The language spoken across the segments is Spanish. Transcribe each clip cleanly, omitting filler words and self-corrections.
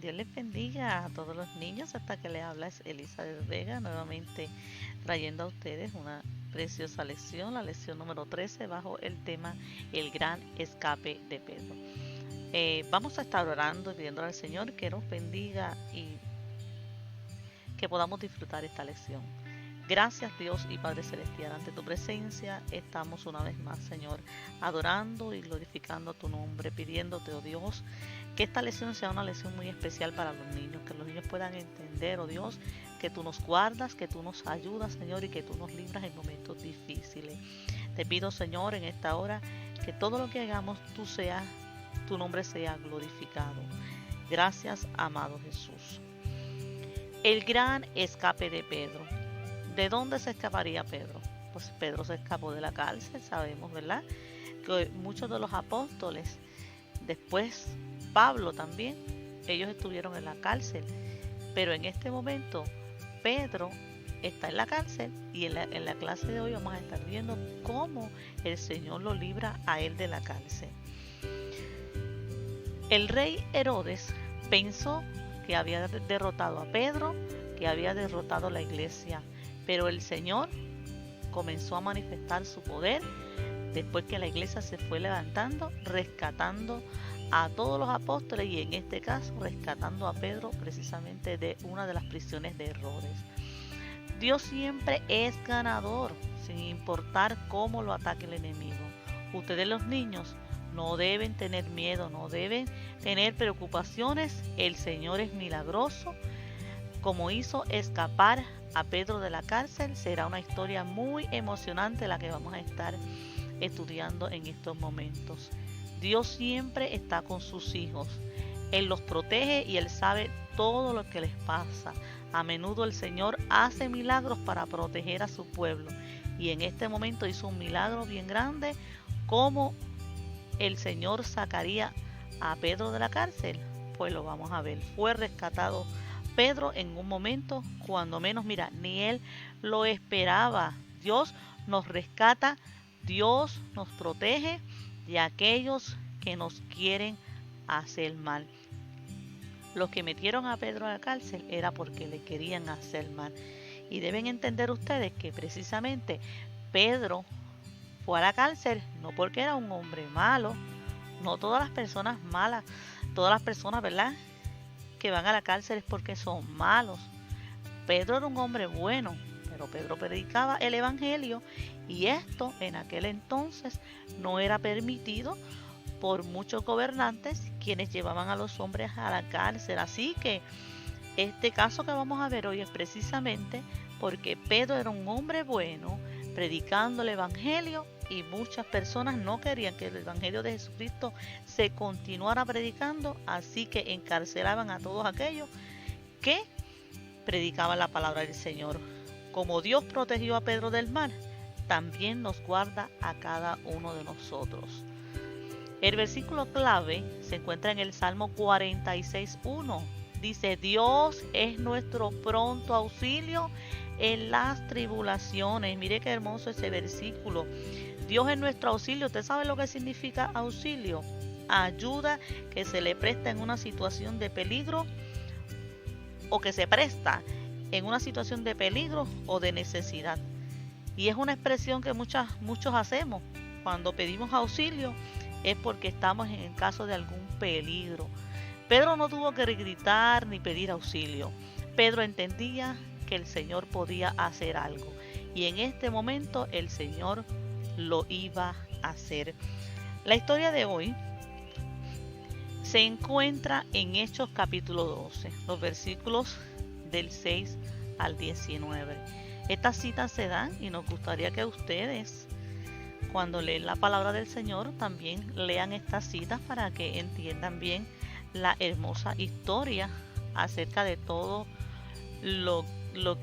Dios les bendiga a todos los niños. Hasta que le habla es Elizabeth Vega, nuevamente trayendo a ustedes una preciosa lección, la lección número 13, bajo el tema El gran escape de Pedro. Vamos a estar orando y pidiendo al Señor que nos bendiga y que podamos disfrutar esta lección. Gracias Dios y Padre Celestial, ante tu presencia estamos una vez más, Señor, adorando y glorificando tu nombre, pidiéndote, oh Dios, que esta lección sea una lección muy especial para los niños, que los niños puedan entender, oh Dios, que tú nos guardas, que tú nos ayudas, Señor, y que tú nos libras en momentos difíciles. Te pido, Señor, en esta hora, que todo lo que hagamos, tu nombre sea glorificado. Gracias, amado Jesús. El gran escape de Pedro. ¿De dónde se escaparía Pedro? Pues Pedro se escapó de la cárcel, sabemos, ¿verdad? Que muchos de los apóstoles, después Pablo también, ellos estuvieron en la cárcel. Pero en este momento Pedro está en la cárcel y en la clase de hoy vamos a estar viendo cómo el Señor lo libra a él de la cárcel. El rey Herodes pensó que había derrotado a Pedro, que había derrotado a la iglesia, pero el Señor comenzó a manifestar su poder después que la iglesia se fue levantando, rescatando a todos los apóstoles y en este caso rescatando a Pedro precisamente de una de las prisiones de Herodes. Dios siempre es ganador, sin importar cómo lo ataque el enemigo. Ustedes los niños no deben tener miedo, no deben tener preocupaciones. El Señor es milagroso. Como hizo escapar a Pedro de la cárcel, será una historia muy emocionante la que vamos a estar estudiando en estos momentos. Dios siempre está con sus hijos. Él los protege y Él sabe todo lo que les pasa. A menudo el Señor hace milagros para proteger a su pueblo. Y en este momento hizo un milagro bien grande. ¿Cómo el Señor sacaría a Pedro de la cárcel? Pues lo vamos a ver. Fue rescatado Pedro en un momento, cuando menos, mira, ni él lo esperaba. Dios nos rescata, Dios nos protege de aquellos que nos quieren hacer mal. Los que metieron a Pedro a la cárcel era porque le querían hacer mal. Y deben entender ustedes que precisamente Pedro fue a la cárcel no porque era un hombre malo, no todas las personas malas, todas las personas, ¿verdad?, que van a la cárcel es porque son malos. Pedro era un hombre bueno, pero Pedro predicaba el evangelio y esto en aquel entonces no era permitido por muchos gobernantes quienes llevaban a los hombres a la cárcel. Así que este caso que vamos a ver hoy es precisamente porque Pedro era un hombre bueno predicando el evangelio y muchas personas no querían que el evangelio de Jesucristo se continuara predicando, así que encarcelaban a todos aquellos que predicaban la palabra del Señor. Como Dios protegió a Pedro del mar, también nos guarda a cada uno de nosotros. El versículo clave se encuentra en el Salmo 46:1. Dice: Dios es nuestro pronto auxilio en las tribulaciones. Mire qué hermoso ese versículo. Dios es nuestro auxilio. ¿Usted sabe lo que significa auxilio? Ayuda que se le presta en una situación de peligro o que se presta en una situación de peligro o de necesidad. Y es una expresión que muchos hacemos. Cuando pedimos auxilio es porque estamos en el caso de algún peligro. Pedro no tuvo que gritar ni pedir auxilio. Pedro entendía que el Señor podía hacer algo. Y en este momento el Señor lo iba a hacer. La historia de hoy se encuentra en Hechos capítulo 12, los versículos del 6 al 19. Estas citas se dan y nos gustaría que ustedes, cuando leen la palabra del Señor, también lean estas citas para que entiendan bien la hermosa historia acerca de todo lo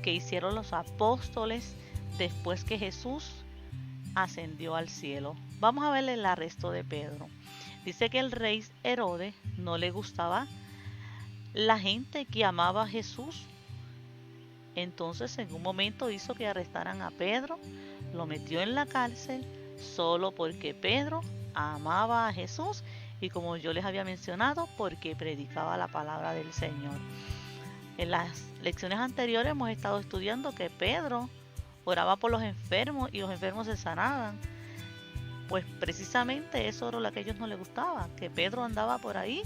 que hicieron los apóstoles después que Jesús ascendió al cielo. Vamos a ver el arresto de Pedro. Dice que el rey Herodes no le gustaba la gente que amaba a Jesús. Entonces en un momento hizo que arrestaran a Pedro, lo metió en la cárcel solo porque Pedro amaba a Jesús Y como yo les había mencionado, porque predicaba la palabra del Señor. En las lecciones anteriores hemos estado estudiando que Pedro oraba por los enfermos y los enfermos se sanaban. Pues precisamente eso era lo que a ellos no les gustaba, que Pedro andaba por ahí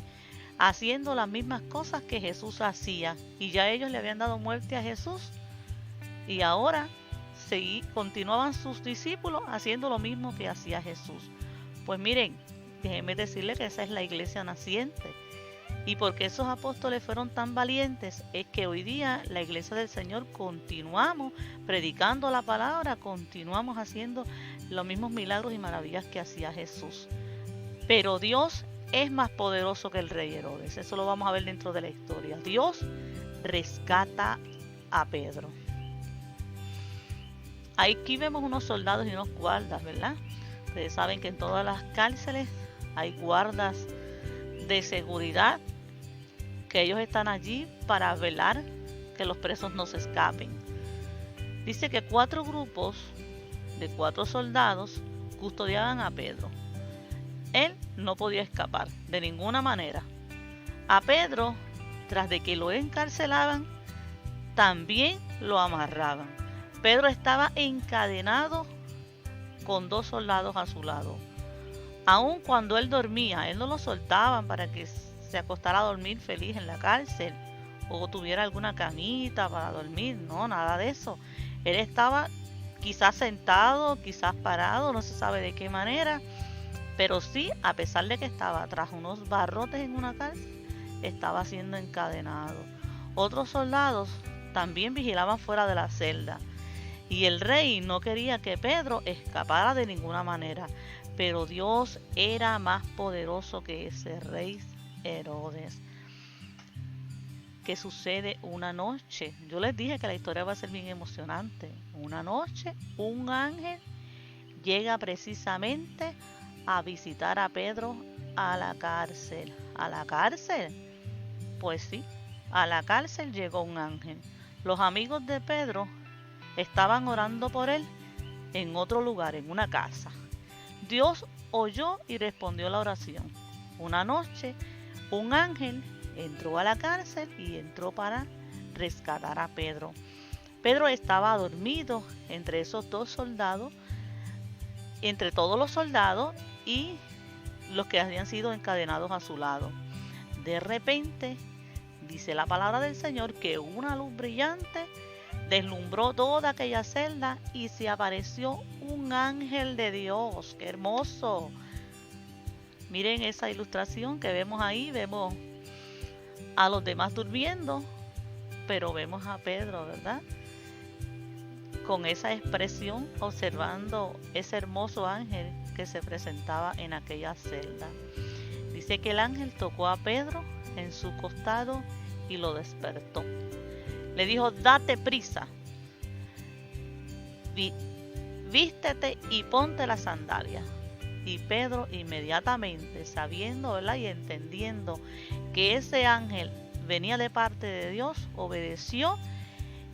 haciendo las mismas cosas que Jesús hacía. Y ya ellos le habían dado muerte a Jesús y ahora continuaban sus discípulos haciendo lo mismo que hacía Jesús. Pues miren, déjenme decirle que esa es la iglesia naciente. Y porque esos apóstoles fueron tan valientes, es que hoy día la iglesia del Señor continuamos predicando la palabra, continuamos haciendo los mismos milagros y maravillas que hacía Jesús. Pero Dios es más poderoso que el rey Herodes. Eso lo vamos a ver dentro de la historia. Dios rescata a Pedro. Aquí vemos unos soldados y unos guardas, ¿verdad? Ustedes saben que en todas las cárceles hay guardas de seguridad, que ellos están allí para velar que los presos no se escapen. Dice que 4 grupos de 4 soldados custodiaban a Pedro. Él no podía escapar de ninguna manera. A Pedro, tras de que lo encarcelaban, también lo amarraban. Pedro estaba encadenado con 2 soldados a su lado. Aun cuando él dormía, él no lo soltaban para que se acostara a dormir feliz en la cárcel o tuviera alguna camita para dormir. No, nada de eso. Él estaba quizás sentado, quizás parado, no se sabe de qué manera, pero sí, a pesar de que estaba tras unos barrotes en una cárcel, estaba siendo encadenado. Otros soldados también vigilaban fuera de la celda. Y el rey no quería que Pedro escapara de ninguna manera, pero Dios era más poderoso que ese rey Herodes. ¿Qué sucede una noche? Yo les dije que la historia va a ser bien emocionante. Una noche, un ángel llega precisamente a visitar a Pedro a la cárcel. ¿A la cárcel? Pues sí, a la cárcel llegó un ángel. Los amigos de Pedro estaban orando por él en otro lugar, en una casa. Dios oyó y respondió la oración. Una noche, un ángel entró a la cárcel y entró para rescatar a Pedro. Pedro estaba dormido entre esos 2 soldados, entre todos los soldados y los que habían sido encadenados a su lado. De repente, dice la palabra del Señor, que una luz brillante deslumbró toda aquella celda y se apareció un ángel de Dios. ¡Qué hermoso! Miren esa ilustración que vemos ahí. Vemos a los demás durmiendo, pero vemos a Pedro, ¿verdad? Con esa expresión, observando ese hermoso ángel que se presentaba en aquella celda. Dice que el ángel tocó a Pedro en su costado y lo despertó. Le dijo: date prisa, vístete y ponte las sandalias. Y Pedro inmediatamente, sabiendo, ¿verdad?, y entendiendo que ese ángel venía de parte de Dios, obedeció.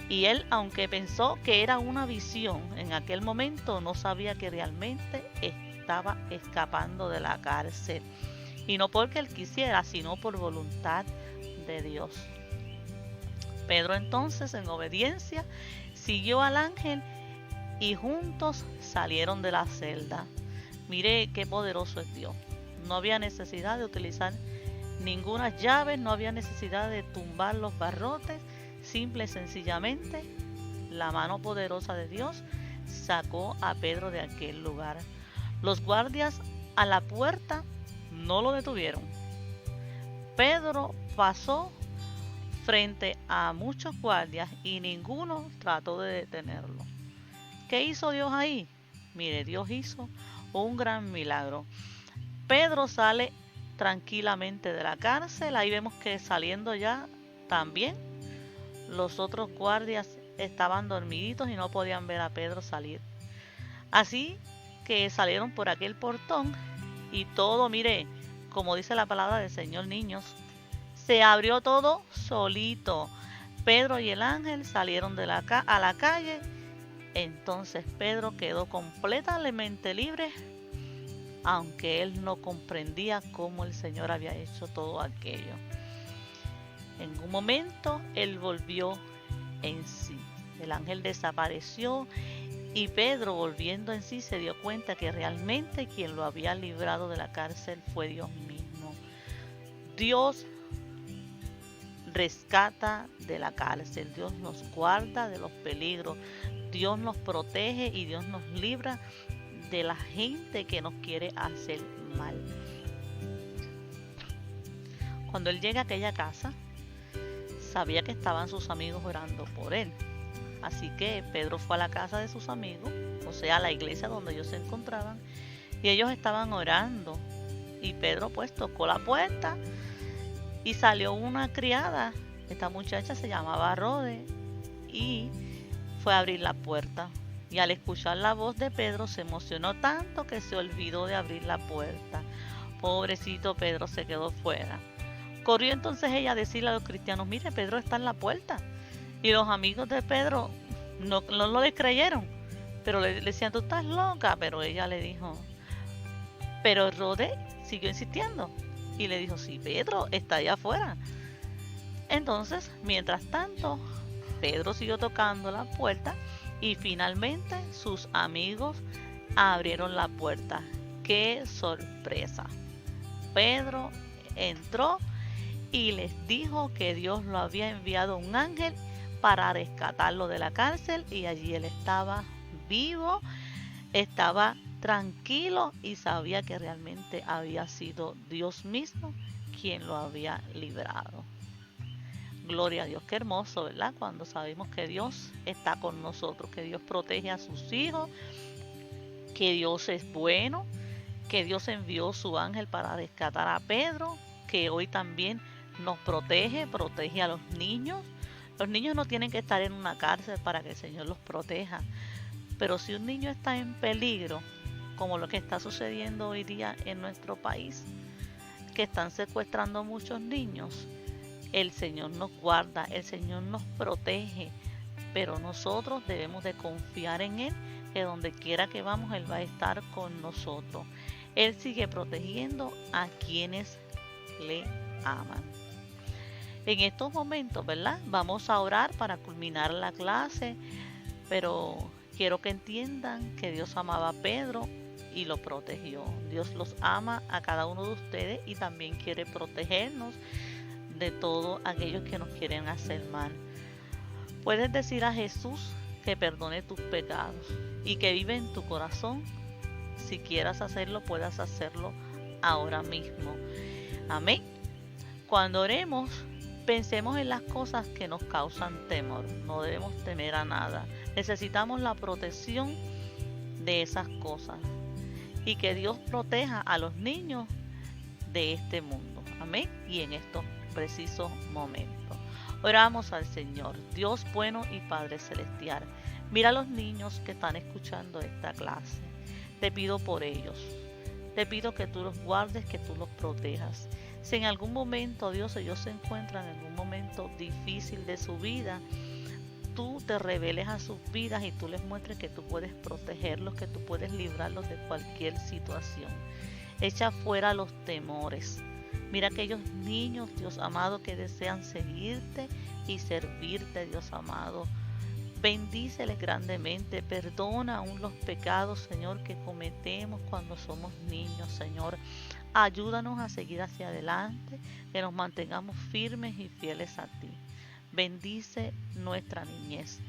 Y él, aunque pensó que era una visión, en aquel momento no sabía que realmente estaba escapando de la cárcel. Y no porque él quisiera, sino por voluntad de Dios. Pedro entonces, en obediencia, siguió al ángel y juntos salieron de la celda. Mire qué poderoso es Dios. No había necesidad de utilizar ninguna llave, no había necesidad de tumbar los barrotes. Simple y sencillamente, la mano poderosa de Dios sacó a Pedro de aquel lugar. Los guardias a la puerta no lo detuvieron. Pedro pasó frente a muchos guardias y ninguno trató de detenerlo. ¿Qué hizo Dios ahí? Mire, Dios hizo un gran milagro. Pedro sale tranquilamente de la cárcel. Ahí vemos que saliendo ya también los otros guardias estaban dormiditos y no podían ver a Pedro salir. Así que salieron por aquel portón y todo, mire, como dice la palabra del Señor, niños, se abrió todo solito. Pedro y el ángel salieron a la calle. Entonces Pedro quedó completamente libre aunque él no comprendía cómo el Señor había hecho todo aquello. En un momento él volvió en sí. El ángel desapareció y Pedro, volviendo en sí, se dio cuenta que realmente quien lo había librado de la cárcel fue Dios mismo. Dios rescata de la cárcel, Dios nos guarda de los peligros, Dios nos protege y Dios nos libra de la gente que nos quiere hacer mal. Cuando él llega a aquella casa, sabía que estaban sus amigos orando por él. Así que Pedro fue a la casa de sus amigos, o sea, a la iglesia donde ellos se encontraban, y ellos estaban orando. Y Pedro pues tocó la puerta y salió una criada. Esta muchacha se llamaba Rode y fue a abrir la puerta. Y al escuchar la voz de Pedro se emocionó tanto que se olvidó de abrir la puerta. Pobrecito Pedro se quedó fuera. Corrió entonces ella a decirle a los cristianos: mire, Pedro está en la puerta. Y los amigos de Pedro no le creyeron, pero le decían: tú estás loca. Pero ella le dijo, pero Rode siguió insistiendo y le dijo: sí, Pedro está allá afuera. Entonces, mientras tanto, Pedro siguió tocando la puerta y finalmente sus amigos abrieron la puerta. ¡Qué sorpresa! Pedro entró y les dijo que Dios lo había enviado un ángel para rescatarlo de la cárcel, y allí él estaba vivo, estaba tranquilo y sabía que realmente había sido Dios mismo quien lo había librado. Gloria a Dios, qué hermoso, ¿verdad? Cuando sabemos que Dios está con nosotros, que Dios protege a sus hijos, que Dios es bueno, que Dios envió su ángel para rescatar a Pedro, que hoy también nos protege a los niños. Los niños no tienen que estar en una cárcel para que el Señor los proteja, pero si un niño está en peligro, como lo que está sucediendo hoy día en nuestro país, que están secuestrando muchos niños, el Señor nos guarda, el Señor nos protege, pero nosotros debemos de confiar en Él, que donde quiera que vamos Él va a estar con nosotros. Él sigue protegiendo a quienes le aman. En estos momentos, ¿verdad? Vamos a orar para culminar la clase, pero quiero que entiendan que Dios amaba a Pedro y lo protegió. Dios los ama a cada uno de ustedes y también quiere protegernos de todos aquellos que nos quieren hacer mal. Puedes decir a Jesús que perdone tus pecados y que vive en tu corazón. Si quieras hacerlo, puedas hacerlo ahora mismo. Amén. Cuando oremos, pensemos en las cosas que nos causan temor. No debemos temer a nada. Necesitamos la protección de esas cosas. Y que Dios proteja a los niños de este mundo. Amén. Y en estos precisos momentos oramos al Señor. Dios bueno y Padre celestial, mira a los niños que están escuchando esta clase. Te pido por ellos. Te pido que tú los guardes, que tú los protejas. Si en algún momento, Dios, ellos se encuentran en un momento difícil de su vida, tú te reveles a sus vidas y tú les muestres que tú puedes protegerlos, que tú puedes librarlos de cualquier situación. Echa fuera los temores. Mira aquellos niños, Dios amado, que desean seguirte y servirte, Dios amado. Bendíceles grandemente, perdona aún los pecados, Señor, que cometemos cuando somos niños, Señor. Ayúdanos a seguir hacia adelante, que nos mantengamos firmes y fieles a ti. Bendice nuestra niñez,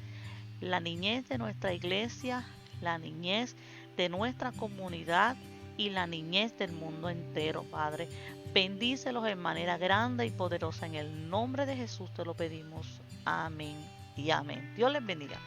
la niñez de nuestra iglesia, la niñez de nuestra comunidad y la niñez del mundo entero, Padre. Bendícelos en manera grande y poderosa. En el nombre de Jesús te lo pedimos. Amén y amén. Dios les bendiga.